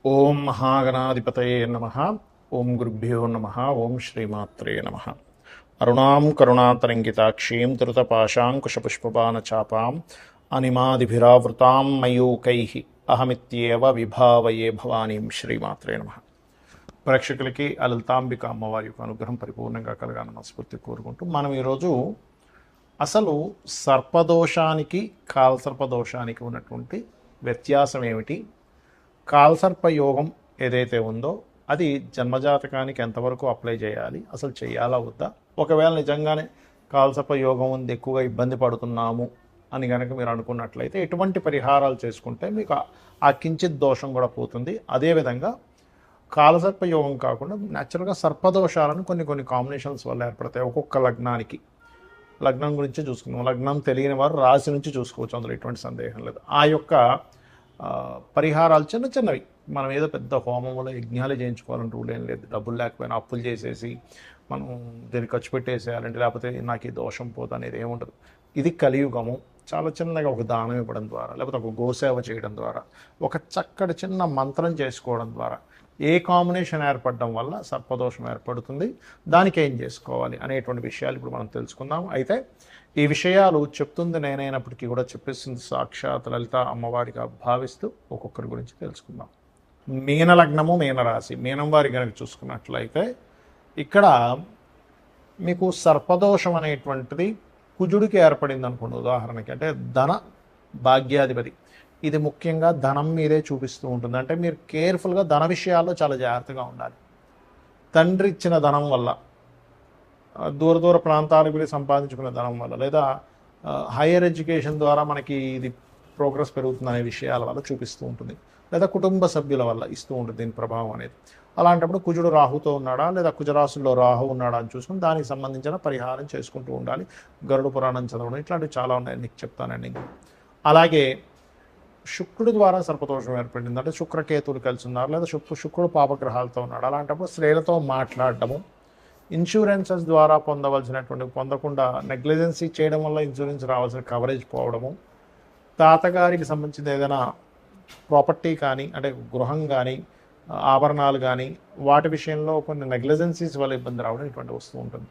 ఓం మహాగణాధిపతయే నమః. ఓం గురుభ్యో నమః. ఓం శ్రీమాత్రే నమః. అరుణాం కరుణాతరంగితాక్షీం ధృతపాశాంకుశపుష్పబాణచాపాం అనిమాదిభిరావృతాం మయూకైః అహమిత్యేవ విభావయే భవానీం. శ్రీమాత్రే నమః. ప్రేక్షకులకి లలితాంబిక అమ్మవారి యొక్క అనుగ్రహం పరిపూర్ణంగా కలగాలని మనస్ఫూర్తి కోరుకుంటూ మనం ఈరోజు అసలు సర్పదోషానికి కాలసర్పదోషానికి ఉన్నటువంటి వ్యత్యాసం ఏమిటి, కాలసర్ప యోగం ఏదైతే ఉందో అది జన్మజాతకానికి ఎంతవరకు అప్లై చేయాలి, అసలు చేయాలా వద్దా, ఒకవేళ నిజంగానే కాలసర్ప యోగం ఉంది ఎక్కువగా ఇబ్బంది పడుతున్నాము అని కనుక మీరు అనుకున్నట్లయితే ఎటువంటి పరిహారాలు చేసుకుంటే మీకు ఆ కించిత్ దోషం కూడా పోతుంది. అదేవిధంగా కాలసర్ప యోగం కాకుండా న్యాచురల్గా సర్పదోషాలను కొన్ని కాంబినేషన్స్ వల్ల ఏర్పడతాయి. ఒక్కొక్క లగ్నం గురించి చూసుకుందాం. లగ్నం తెలియని వారు రాశి నుంచి చూసుకోవచ్చు, అందులో ఎటువంటి సందేహం లేదు. ఆ యొక్క పరిహారాలు చిన్నవి, మనం ఏదో పెద్ద హోమంలో యజ్ఞాలు చేయించుకోవాలని రూల్ ఏం లేదు. డబ్బులు లేకపోయినా అప్పులు చేసేసి మనం దీన్ని ఖర్చు పెట్టేసేయాలంటే, లేకపోతే నాకు ఈ దోషం పోదు అనేది ఏముండదు. ఇది కలియుగము. చాలా చిన్నగా ఒక దానం ఇవ్వడం ద్వారా, లేకపోతే ఒక గోసేవ చేయడం ద్వారా, ఒక చక్కటి చిన్న మంత్రం చేసుకోవడం ద్వారా ఏ కాంబినేషన్ ఏర్పడడం వల్ల సర్పదోషం ఏర్పడుతుంది, దానికి ఏం చేసుకోవాలి అనేటువంటి విషయాలు ఇప్పుడు మనం తెలుసుకుందాం. అయితే ఈ విషయాలు చెప్తుంది నేనైనప్పటికీ కూడా చెప్పేస్తుంది సాక్షాత్ లలిత అమ్మవారిగా భావిస్తూ ఒక్కొక్కరి గురించి తెలుసుకుందాం. మీనలగ్నము, మీనరాశి, మీనం వారి కనుక చూసుకున్నట్లయితే ఇక్కడ మీకు సర్పదోషం అనేటువంటిది కుజుడికి ఏర్పడింది అనుకోండి. ఉదాహరణకి అంటే ధన భాగ్యాధిపతి, ఇది ముఖ్యంగా ధనం మీదే చూపిస్తూ ఉంటుంది. అంటే మీరు కేర్ఫుల్గా ధన విషయాల్లో చాలా జాగ్రత్తగా ఉండాలి. తండ్రి ఇచ్చిన ధనం వల్ల, దూర ప్రాంతాలకు వెళ్ళి సంపాదించుకునే ధనం వల్ల, లేదా హైయర్ ఎడ్యుకేషన్ ద్వారా మనకి ఇది ప్రోగ్రెస్ పెరుగుతుంది అనే విషయాల వల్ల చూపిస్తూ ఉంటుంది, లేదా కుటుంబ సభ్యుల వల్ల ఇస్తూ ఉంటుంది దీని ప్రభావం అనేది. అలాంటప్పుడు కుజుడు రాహుతో ఉన్నాడా, లేదా కుజరాశుల్లో రాహు ఉన్నాడా అని చూసుకుని దానికి సంబంధించిన పరిహారం చేసుకుంటూ ఉండాలి. గరుడ పురాణం చదవడం, ఇట్లాంటివి చాలా ఉన్నాయి, నీకు చెప్తానండి. అలాగే శుక్రుడు ద్వారా సర్పదోషం ఏర్పడింది అంటే శుక్రకేతువులు కలిసి ఉన్నారు, లేదా శుక్రుడు పాపగ్రహాలతో ఉన్నాడు. అలాంటప్పుడు స్త్రీలతో మాట్లాడటము, ఇన్సూరెన్సెస్ ద్వారా పొందకుండా నెగ్లిజెన్సీ చేయడం వల్ల ఇన్సూరెన్స్ రావాల్సిన కవరేజ్ పోవడము, తాతగారికి సంబంధించిన ఏదైనా ప్రాపర్టీ కానీ అంటే గృహం కానీ ఆభరణాలు కానీ వాటి విషయంలో కొన్ని నెగ్లిజెన్సీస్ వల్ల ఇబ్బంది రావడం ఇటువంటి వస్తూ ఉంటుంది.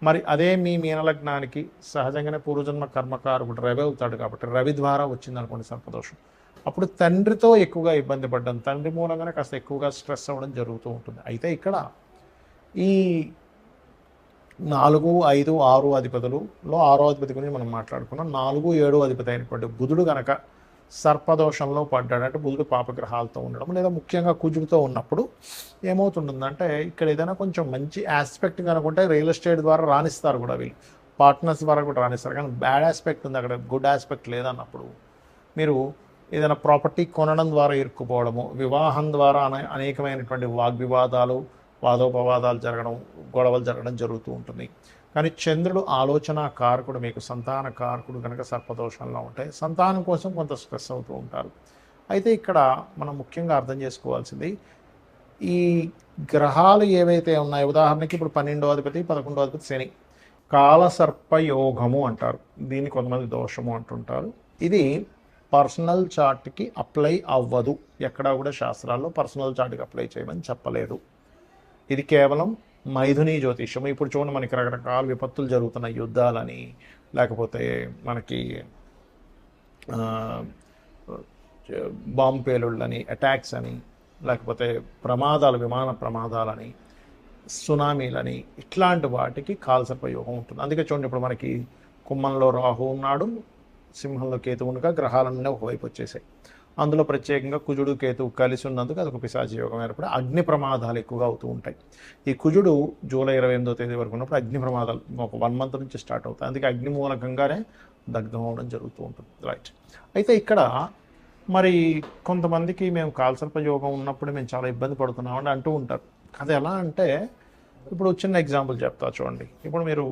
మరి అదే మీ మీనలగ్నానికి సహజంగానే పూర్వజన్మ కర్మకారకుడు రవి అవుతాడు కాబట్టి రవి ద్వారా వచ్చింది అనుకోండి సర్పదోషం, అప్పుడు తండ్రితో ఎక్కువగా ఇబ్బంది పడ్డం, తండ్రి మూలంగానే కాస్త ఎక్కువగా స్ట్రెస్ అవ్వడం జరుగుతూ ఉంటుంది. అయితే ఇక్కడ ఈ 4, 5, 6 అధిపతులలో 6వ అధిపతి గురించి మనం మాట్లాడుకున్నాం. 4, 7 అధిపతి అయినటువంటి బుధుడు కనుక సర్పదోషంలో పడ్డాడంటే, బుధుడు పాపగ్రహాలతో ఉండడం లేదా ముఖ్యంగా కుజుడితో ఉన్నప్పుడు ఏమవుతుంటుందంటే, ఇక్కడ ఏదైనా కొంచెం మంచి ఆస్పెక్ట్ కనుకుంటే రియల్ ఎస్టేట్ ద్వారా రాణిస్తారు కూడా, వీళ్ళు పార్ట్నర్స్ ద్వారా కూడా రాణిస్తారు. కానీ బ్యాడ్ ఆస్పెక్ట్ ఉంది, అక్కడ గుడ్ ఆస్పెక్ట్ లేదన్నప్పుడు మీరు ఏదైనా ప్రాపర్టీ కొనడం ద్వారా ఇరుక్కుపోవడము, వివాహం ద్వారా అనేకమైనటువంటి వాగ్వివాదాలు, వాదోపవాదాలు జరగడం, గొడవలు జరగడం జరుగుతూ ఉంటుంది. కానీ చంద్రుడు ఆలోచన కారకుడు, మీకు సంతాన కారకుడు కనుక సర్పదోషంలో ఉంటాయి, సంతానం కోసం కొంత స్ట్రెస్ అవుతూ ఉంటారు. అయితే ఇక్కడ మనం ముఖ్యంగా అర్థం చేసుకోవాల్సింది, ఈ గ్రహాలు ఏవైతే ఉన్నాయో, ఉదాహరణకి ఇప్పుడు 12వ అధిపతి 11వ అధిపతి శని, కాలసర్పయోగము అంటారు దీన్ని, కొంతమంది దోషము అంటుంటారు. ఇది పర్సనల్ చార్ట్కి అప్లై అవ్వదు. ఎక్కడా కూడా శాస్త్రాల్లో పర్సనల్ చార్ట్కి అప్లై చేయమని చెప్పలేదు. ఇది కేవలం మైథుని జ్యోతిష్యం. ఇప్పుడు చూడండి, మనకి రకరకాల విపత్తులు జరుగుతున్నాయి, యుద్ధాలని, లేకపోతే మనకి బాంబు పేలుళ్ళని, అటాక్స్ అని, లేకపోతే ప్రమాదాలు, విమాన ప్రమాదాలని, సునామీలని, ఇట్లాంటి వాటికి కాలసర్పయోగం ఉంటుంది. అందుకే చూడండి, ఇప్పుడు మనకి కుంభంలో రాహు ఉన్నాడు, సింహంలో కేతు ఉండగా గ్రహాలన్నీ ఒకవైపు వచ్చేసాయి. అందులో ప్రత్యేకంగా కుజుడు కేతువు కలిసి ఉన్నందుకు అదొక పిశాచి యోగం ఏర్పడి అగ్ని ప్రమాదాలు ఎక్కువగా అవుతూ ఉంటాయి. ఈ కుజుడు జూలై 28వ తేదీ వరకు ఉన్నప్పుడు అగ్ని ప్రమాదాలు ఒక 1 మంత్ నుంచి స్టార్ట్ అవుతాయి. అందుకే అగ్ని మూలకంగానే దగ్ధం అవ్వడం జరుగుతూ ఉంటుంది. రైట్. అయితే ఇక్కడ మరి కొంతమందికి మేము కాలసర్ప యోగం ఉన్నప్పుడు మేము చాలా ఇబ్బంది పడుతున్నామని అంటూ ఉంటారు. అది ఎలా అంటే, ఇప్పుడు చిన్న ఎగ్జాంపుల్ చెప్తా చూడండి. ఇప్పుడు మీరు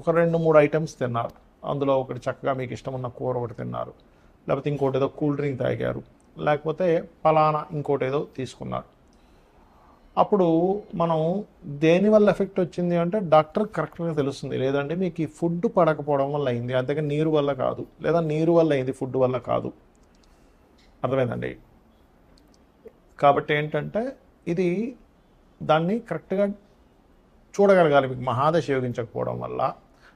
ఒక 2-3 ఐటమ్స్ తిన్నారు, అందులో ఒకటి చక్కగా మీకు ఇష్టం ఉన్న కూర ఒకటి తిన్నారు, లేకపోతే ఇంకోటి ఏదో కూల్ డ్రింక్ తాగారు, లేకపోతే ఫలానా ఇంకోటి ఏదో తీసుకున్నారు. అప్పుడు మనం దేనివల్ల ఎఫెక్ట్ వచ్చింది అంటే డాక్టర్ కరెక్ట్గా తెలుస్తుంది, లేదంటే మీకు ఈ ఫుడ్ పడకపోవడం వల్ల అయింది, అంతేగాని నీరు వల్ల కాదు, లేదా నీరు వల్ల అయింది ఫుడ్ వల్ల కాదు. అర్థమైందండి? కాబట్టి ఏంటంటే ఇది దాన్ని కరెక్ట్గా చూడగలగాలి. మీకు మహాదశ యోగించకపోవడం వల్ల,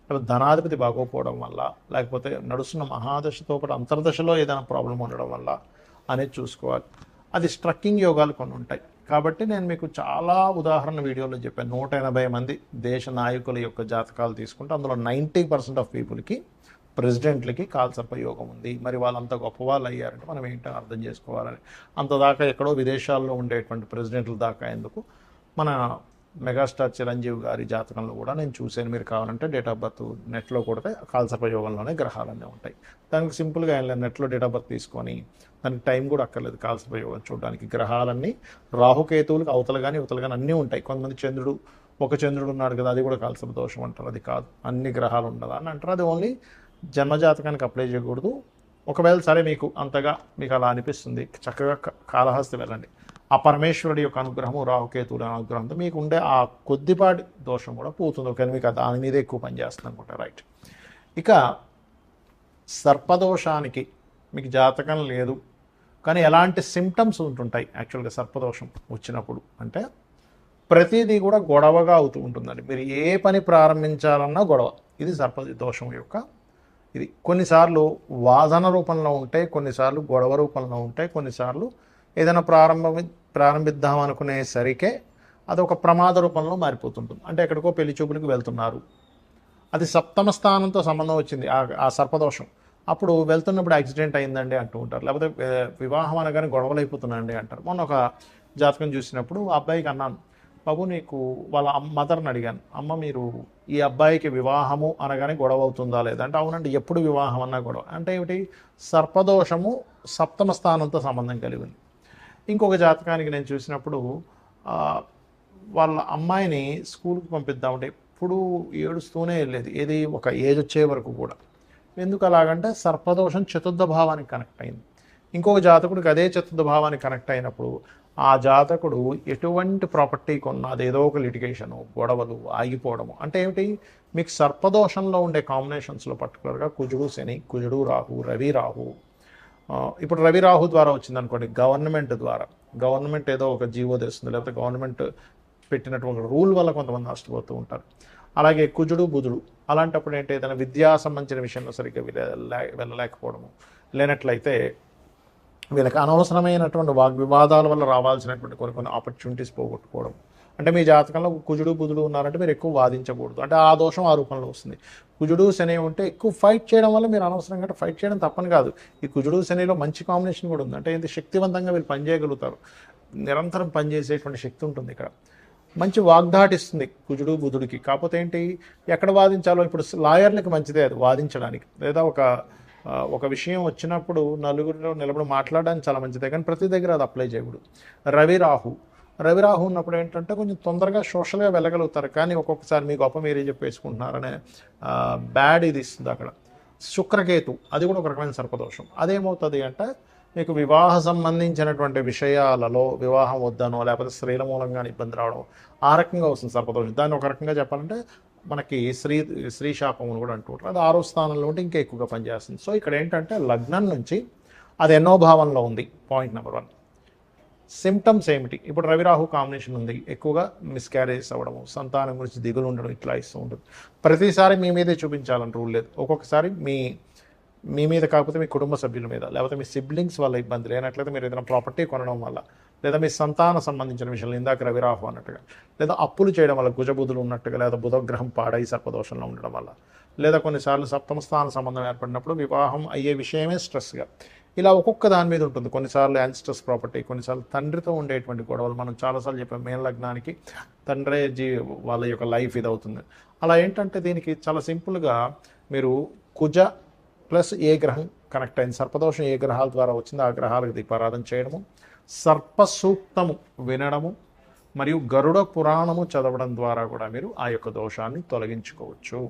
లేకపోతే ధనాధిపతి బాగోకపోవడం వల్ల, లేకపోతే నడుస్తున్న మహాదశతో పాటు అంతర్దశలో ఏదైనా ప్రాబ్లం ఉండడం వల్ల అనేది చూసుకోవాలి. అది స్ట్రక్కింగ్ యోగాలు కొన్ని ఉంటాయి. కాబట్టి నేను మీకు చాలా ఉదాహరణ వీడియోలో చెప్పాను. 180 మంది దేశ నాయకుల యొక్క జాతకాలు తీసుకుంటే అందులో 90% ఆఫ్ పీపుల్కి, ప్రెసిడెంట్లకి కాల్సర్ప యోగం ఉంది. మరి వాళ్ళంత గొప్పవాళ్ళు అయ్యారంటే మనం ఏంటని అర్థం చేసుకోవాలని. అంతదాకా ఎక్కడో విదేశాల్లో ఉండేటువంటి ప్రెసిడెంట్ల దాకా ఎందుకు, మన మెగాస్టార్ చిరంజీవి గారి జాతకంలో కూడా నేను చూశాను. మీరు కావాలంటే డేట్ ఆఫ్ బర్త్ నెట్లో కొడితే కాల్సర్ప యోగంలోనే గ్రహాలన్నీ ఉంటాయి. దానికి సింపుల్గా నెట్లో డేట్ ఆఫ్ బర్త్ తీసుకొని, దానికి టైం కూడా అక్కర్లేదు కాల్సర్ప యోగం చూడడానికి. గ్రహాలన్నీ రాహుకేతువులకు అవతల కానీ ఇవతల కానీ అన్నీ ఉంటాయి. కొంతమంది ఒక చంద్రుడు ఉన్నాడు కదా, అది కూడా కాల్సర్ప దోషం అంటారు. అది కాదు, అన్ని గ్రహాలు ఉండదా అని అంటారు. అది ఓన్లీ జన్మజాతకానికి అప్లై చేయకూడదు. ఒకవేళ సరే మీకు అంతగా మీకు అలా అనిపిస్తుంది, చక్కగా కాళహస్తి వెళ్ళండి. ఆ పరమేశ్వరుడి యొక్క అనుగ్రహము, రాహుకేతువుల అనుగ్రహంతో మీకు ఉండే ఆ కొద్దిపాటి దోషం కూడా పోతుంది. ఒకవేళ మీకు దాని మీద ఎక్కువ పనిచేస్తుంది అనుకుంటా. రైట్. ఇక సర్పదోషానికి మీకు జాతకం లేదు కానీ ఎలాంటి సిమ్టమ్స్ ఉంటుంటాయి యాక్చువల్గా సర్పదోషం వచ్చినప్పుడు అంటే ప్రతిదీ కూడా గొడవగా అవుతూ ఉంటుందండి. మీరు ఏ పని ప్రారంభించాలన్నా గొడవ. ఇది సర్పదోషం యొక్క ఇది. కొన్నిసార్లు వాదన రూపంలో ఉంటాయి, కొన్నిసార్లు గొడవ రూపంలో ఉంటాయి, కొన్నిసార్లు ఏదైనా ప్రారంభిద్దాం అనుకునేసరికే అది ఒక ప్రమాద రూపంలో మారిపోతుంటుంది. అంటే ఎక్కడికో పెళ్లి చూపులకు వెళ్తున్నారు, అది సప్తమ స్థానంతో సంబంధం వచ్చింది ఆ సర్పదోషం. అప్పుడు వెళ్తున్నప్పుడు యాక్సిడెంట్ అయిందండి అంటూ ఉంటారు, లేకపోతే వివాహం అనగానే గొడవలు అయిపోతున్నాయండి అంటారు. మొన్న ఒక జాతకం చూసినప్పుడు ఆ అబ్బాయికి అన్నాను, బాబు నీకు వాళ్ళ మదర్ని అడిగాను, అమ్మ మీరు ఈ అబ్బాయికి వివాహము అనగానే గొడవ అవుతుందా లేదా అంటే అవునండి ఎప్పుడు వివాహం అన్నా గొడవ. అంటే ఏమిటి, సర్పదోషము సప్తమ స్థానంతో సంబంధం కలిగి ఉంది. ఇంకొక జాతకానికి నేను చూసినప్పుడు వాళ్ళ అమ్మాయిని స్కూల్కి పంపిద్దామంటే ఎప్పుడు ఏడుస్తూనే వెళ్ళేది, ఏది ఒక ఏజ్ వచ్చే వరకు కూడా. ఎందుకు అలాగంటే సర్పదోషం చతుర్థ భావానికి కనెక్ట్ అయింది. ఇంకొక జాతకుడికి అదే చతుర్థ భావానికి కనెక్ట్ అయినప్పుడు ఆ జాతకుడు ఎటువంటి ప్రాపర్టీ కొన్నా అదేదో ఒక లిటిగేషను, గొడవలు, ఆగిపోవడము. అంటే ఏమిటి, మీకు సర్పదోషంలో ఉండే కాంబినేషన్స్లో పర్టికులర్గా కుజుడు శని, కుజుడు రాహు, రవి రాహు. ఇప్పుడు రవి రాహు ద్వారా వచ్చిందనుకోండి, గవర్నమెంట్ ఏదో ఒక జీవో తెస్తుంది, లేకపోతే గవర్నమెంట్ పెట్టినటువంటి రూల్ వల్ల కొంతమంది నష్టపోతూ ఉంటారు. అలాగే కుజుడు బుధుడు అలాంటప్పుడు ఏంటి, ఏదైనా విద్యా సంబంధించిన విషయంలో సరిగ్గా వెళ్ళలేకపోవడము, లేనట్లయితే వీళ్ళకి అనవసరమైనటువంటి వాగ్వివాదాల వల్ల రావాల్సినటువంటి కొన్ని ఆపర్చునిటీస్ పోగొట్టుకోవడం. అంటే మీ జాతకంలో కుజుడు బుధుడు ఉన్నారంటే మీరు ఎక్కువ వాదించకూడదు, అంటే ఆ దోషం ఆ రూపంలో వస్తుంది. కుజుడు శని ఉంటే ఎక్కువ ఫైట్ చేయడం వల్ల మీరు అనవసరంగా ఫైట్ చేయడం తప్పని కాదు. ఈ కుజుడు శనిలో మంచి కాంబినేషన్ కూడా ఉంది, అంటే ఏంటి శక్తివంతంగా వీళ్ళు పనిచేయగలుగుతారు, నిరంతరం పనిచేసేటువంటి శక్తి ఉంటుంది ఇక్కడ. మంచి వాగ్దాటిస్తుంది కుజుడు బుధుడికి. కాకపోతే ఏంటి, ఎక్కడ వాదించాలో ఇప్పుడు లాయర్లకి మంచిదే అది వాదించడానికి, లేదా ఒక విషయం వచ్చినప్పుడు నలుగురిలో నిలబడి మాట్లాడడానికి చాలా మంచిదే, కానీ ప్రతి దగ్గర అది అప్లై చేయకూడదు. రవి రాహు ఉన్నప్పుడు ఏంటంటే కొంచెం తొందరగా సోషల్గా వెళ్ళగలుగుతారు, కానీ ఒక్కొక్కసారి మీ గొప్ప మీరే చెప్పేసుకుంటున్నారనే బ్యాడ్ ఇది ఇస్తుంది అక్కడ. శుక్రకేతు అది కూడా ఒక రకమైన సర్పదోషం. అదేమవుతుంది అంటే మీకు వివాహ సంబంధించినటువంటి విషయాలలో వివాహం వద్దనో లేకపోతే స్త్రీల మూలంగా ఇబ్బంది రావడం ఆ రకంగా వస్తుంది సర్పదోషం. దాన్ని ఒక రకంగా చెప్పాలంటే మనకి స్త్రీ శాపం కూడా అంటూ ఉంటారు. అది 6వ స్థానంలో ఉంటే ఇంకా ఎక్కువగా పనిచేస్తుంది. సో ఇక్కడ ఏంటంటే లగ్నం నుంచి అది ఎన్నో భావంలో ఉంది. పాయింట్ నెంబర్ 1, సిమ్టమ్స్ ఏమిటి. ఇప్పుడు రవిరాహు కాంబినేషన్ ఉంది, ఎక్కువగా మిస్క్యారేజెస్ అవ్వడము, సంతానం గురించి దిగులు ఉండడం, ఇట్లా ఇస్తూ ఉంటుంది. ప్రతిసారి మీ మీదే చూపించాలని రూల్ లేదు. ఒక్కొక్కసారి మీ మీద కాకపోతే మీ కుటుంబ సభ్యుల మీద, లేకపోతే మీ సిబ్లింగ్స్ వల్ల ఇబ్బంది, లేనట్లయితే మీరు ఏదైనా ప్రాపర్టీ కొనడం వల్ల, లేదా మీ సంతాన సంబంధించిన విషయాలు ఇందాక రవిరాహు అన్నట్టుగా, లేదా అప్పులు చేయడం వల్ల కుజబుధులు ఉన్నట్టుగా, లేదా బుధగ్రహం పాడై సర్పదోషంలో ఉండడం వల్ల, లేదా కొన్నిసార్లు సప్తమ స్థాన సంబంధం ఏర్పడినప్పుడు వివాహం అయ్యే విషయమే స్ట్రెస్గా, ఇలా ఒక్కొక్క దాని మీద ఉంటుంది. కొన్నిసార్లు యాన్స్ట్రస్ ప్రాపర్టీ, కొన్నిసార్లు తండ్రితో ఉండేటువంటి గొడవలు. మనం చాలాసార్లు చెప్పాం మేన లగ్నానికి తండ్రే వాళ్ళ యొక్క లైఫ్ ఇది అవుతుంది. అలా ఏంటంటే దీనికి చాలా సింపుల్గా మీరు కుజ ప్లస్ ఏ గ్రహం కనెక్ట్ అయింది, సర్పదోషం ఏ గ్రహాల ద్వారా వచ్చిందో ఆ గ్రహాలకు దీపారాధన చేయడము, సర్పసూక్తము వినడము మరియు గరుడ పురాణము చదవడం ద్వారా కూడా మీరు ఆ యొక్క దోషాన్ని తొలగించుకోవచ్చు.